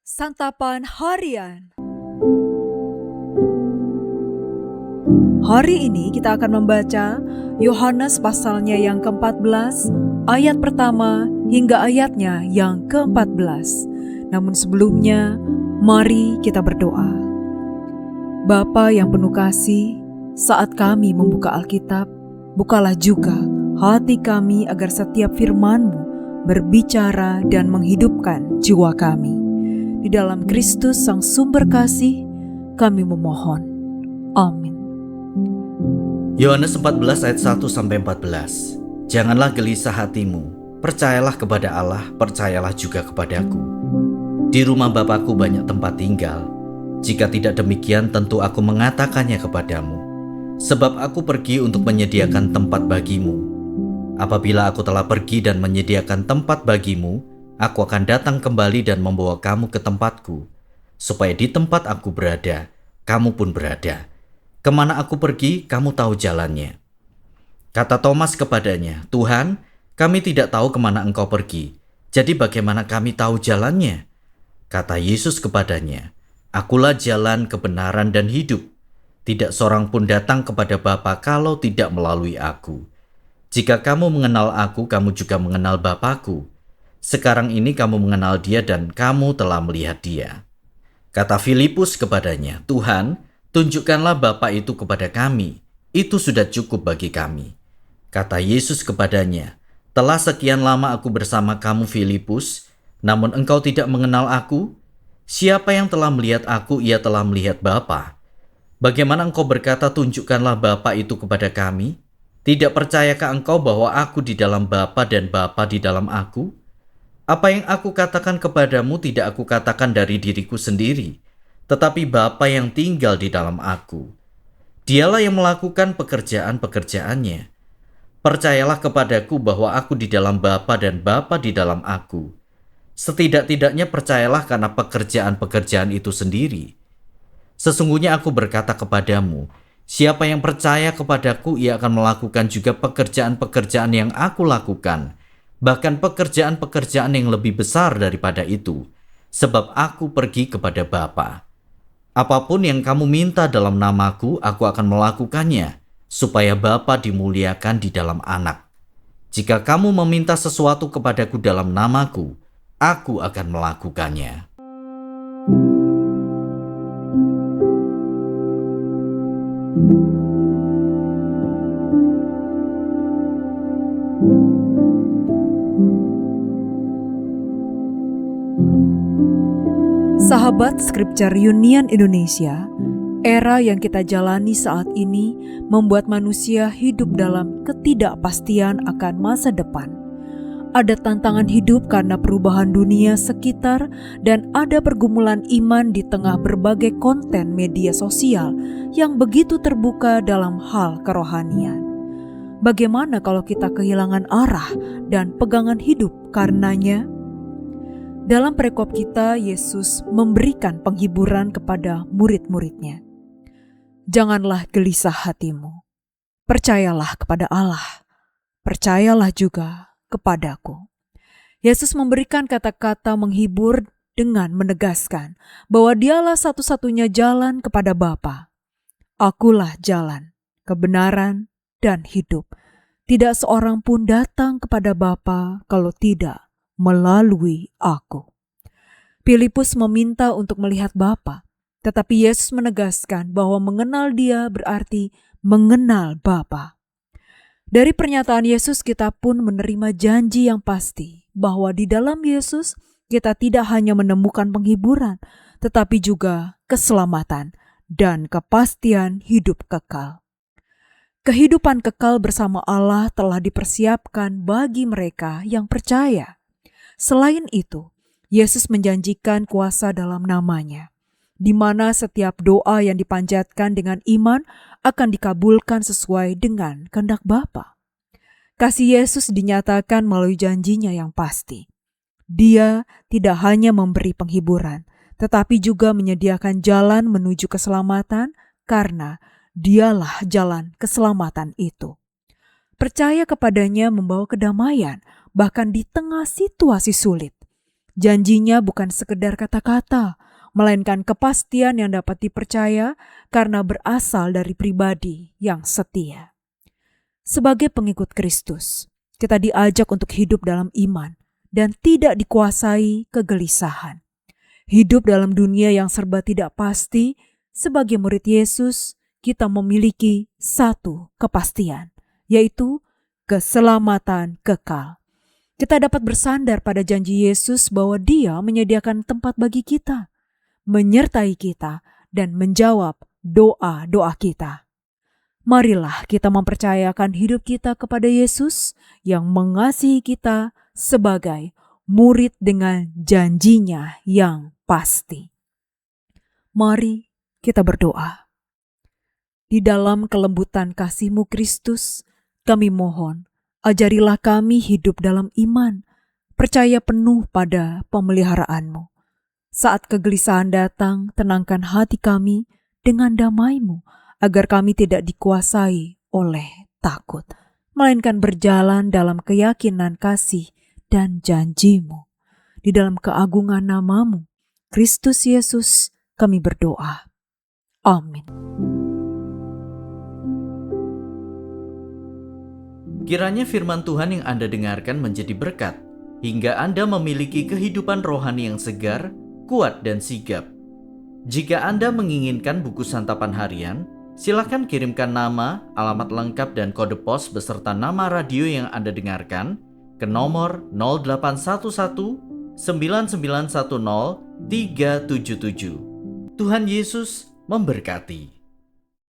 Santapan Harian. Hari ini kita akan membaca Yohanes pasalnya yang ke-14, ayat pertama hingga ayatnya yang ke-14. Namun sebelumnya, mari kita berdoa. Bapa yang penuh kasih, saat kami membuka Alkitab, bukalah juga hati kami agar setiap firman-Mu berbicara dan menghidupkan jiwa kami. Di dalam Kristus Sang Sumber Kasih, kami memohon. Amin. Yohanes 14 ayat 1-14. Janganlah gelisah hatimu, percayalah kepada Allah, percayalah juga kepadaku. Di rumah Bapakku banyak tempat tinggal. Jika tidak demikian, tentu aku mengatakannya kepadamu. Sebab aku pergi untuk menyediakan tempat bagimu. Apabila aku telah pergi dan menyediakan tempat bagimu, aku akan datang kembali dan membawa kamu ke tempatku, supaya di tempat aku berada, kamu pun berada. Kemana aku pergi, kamu tahu jalannya. Kata Thomas kepadanya, Tuhan, kami tidak tahu kemana engkau pergi, jadi bagaimana kami tahu jalannya? Kata Yesus kepadanya, Akulah jalan, kebenaran, dan hidup. Tidak seorang pun datang kepada Bapa kalau tidak melalui aku. Jika kamu mengenal aku, kamu juga mengenal Bapakku. Sekarang ini kamu mengenal dia dan kamu telah melihat dia. Kata Filipus kepadanya, Tuhan, tunjukkanlah Bapa itu kepada kami. Itu sudah cukup bagi kami. Kata Yesus kepadanya, telah sekian lama aku bersama kamu Filipus, namun engkau tidak mengenal aku? Siapa yang telah melihat aku, ia telah melihat Bapa. Bagaimana engkau berkata, tunjukkanlah Bapa itu kepada kami? Tidak percayakah engkau bahwa aku di dalam Bapa dan Bapa di dalam aku? Apa yang aku katakan kepadamu tidak aku katakan dari diriku sendiri, tetapi Bapa yang tinggal di dalam aku. Dialah yang melakukan pekerjaan-pekerjaannya. Percayalah kepadaku bahwa aku di dalam Bapa dan Bapa di dalam aku. Setidak-tidaknya percayalah karena pekerjaan-pekerjaan itu sendiri. Sesungguhnya aku berkata kepadamu, siapa yang percaya kepadaku, ia akan melakukan juga pekerjaan-pekerjaan yang aku lakukan, bahkan pekerjaan-pekerjaan yang lebih besar daripada itu, sebab aku pergi kepada Bapa. Apapun yang kamu minta dalam namaku, aku akan melakukannya, supaya Bapa dimuliakan di dalam Anak. Jika kamu meminta sesuatu kepadaku dalam namaku, aku akan melakukannya. Sahabat Scripture Union Indonesia, era yang kita jalani saat ini membuat manusia hidup dalam ketidakpastian akan masa depan. Ada tantangan hidup karena perubahan dunia sekitar dan ada pergumulan iman di tengah berbagai konten media sosial yang begitu terbuka dalam hal kerohanian. Bagaimana kalau kita kehilangan arah dan pegangan hidup karenanya? Dalam perikop kita, Yesus memberikan penghiburan kepada murid-muridnya. Janganlah gelisah hatimu. Percayalah kepada Allah. Percayalah juga kepadaku. Yesus memberikan kata-kata menghibur dengan menegaskan bahwa dialah satu-satunya jalan kepada Bapa. Akulah jalan, kebenaran, dan hidup. Tidak seorang pun datang kepada Bapa kalau tidak melalui aku. Filipus meminta untuk melihat Bapa, tetapi Yesus menegaskan bahwa mengenal Dia berarti mengenal Bapa. Dari pernyataan Yesus kita pun menerima janji yang pasti bahwa di dalam Yesus kita tidak hanya menemukan penghiburan, tetapi juga keselamatan dan kepastian hidup kekal. Kehidupan kekal bersama Allah telah dipersiapkan bagi mereka yang percaya. Selain itu, Yesus menjanjikan kuasa dalam nama-Nya, di mana setiap doa yang dipanjatkan dengan iman akan dikabulkan sesuai dengan kehendak Bapa. Kasih Yesus dinyatakan melalui janjinya yang pasti. Dia tidak hanya memberi penghiburan, tetapi juga menyediakan jalan menuju keselamatan karena Dialah jalan keselamatan itu. Percaya kepadanya membawa kedamaian, bahkan di tengah situasi sulit. Janjinya bukan sekedar kata-kata, melainkan kepastian yang dapat dipercaya karena berasal dari pribadi yang setia. Sebagai pengikut Kristus, kita diajak untuk hidup dalam iman dan tidak dikuasai kegelisahan. Hidup dalam dunia yang serba tidak pasti, sebagai murid Yesus, kita memiliki satu kepastian, yaitu keselamatan kekal. Kita dapat bersandar pada janji Yesus bahwa Dia menyediakan tempat bagi kita, menyertai kita, dan menjawab doa-doa kita. Marilah kita mempercayakan hidup kita kepada Yesus yang mengasihi kita sebagai murid dengan janjinya yang pasti. Mari kita berdoa. Di dalam kelembutan kasih-Mu Kristus, kami mohon, ajarilah kami hidup dalam iman, percaya penuh pada pemeliharaan-Mu. Saat kegelisahan datang, tenangkan hati kami dengan damai-Mu, agar kami tidak dikuasai oleh takut, melainkan berjalan dalam keyakinan kasih dan janji-Mu. Di dalam keagungan nama-Mu, Kristus Yesus, kami berdoa. Amin. Kiranya firman Tuhan yang Anda dengarkan menjadi berkat, hingga Anda memiliki kehidupan rohani yang segar, kuat, dan sigap. Jika Anda menginginkan buku santapan harian, silakan kirimkan nama, alamat lengkap, dan kode pos beserta nama radio yang Anda dengarkan ke nomor 0811 9910 377. Tuhan Yesus memberkati.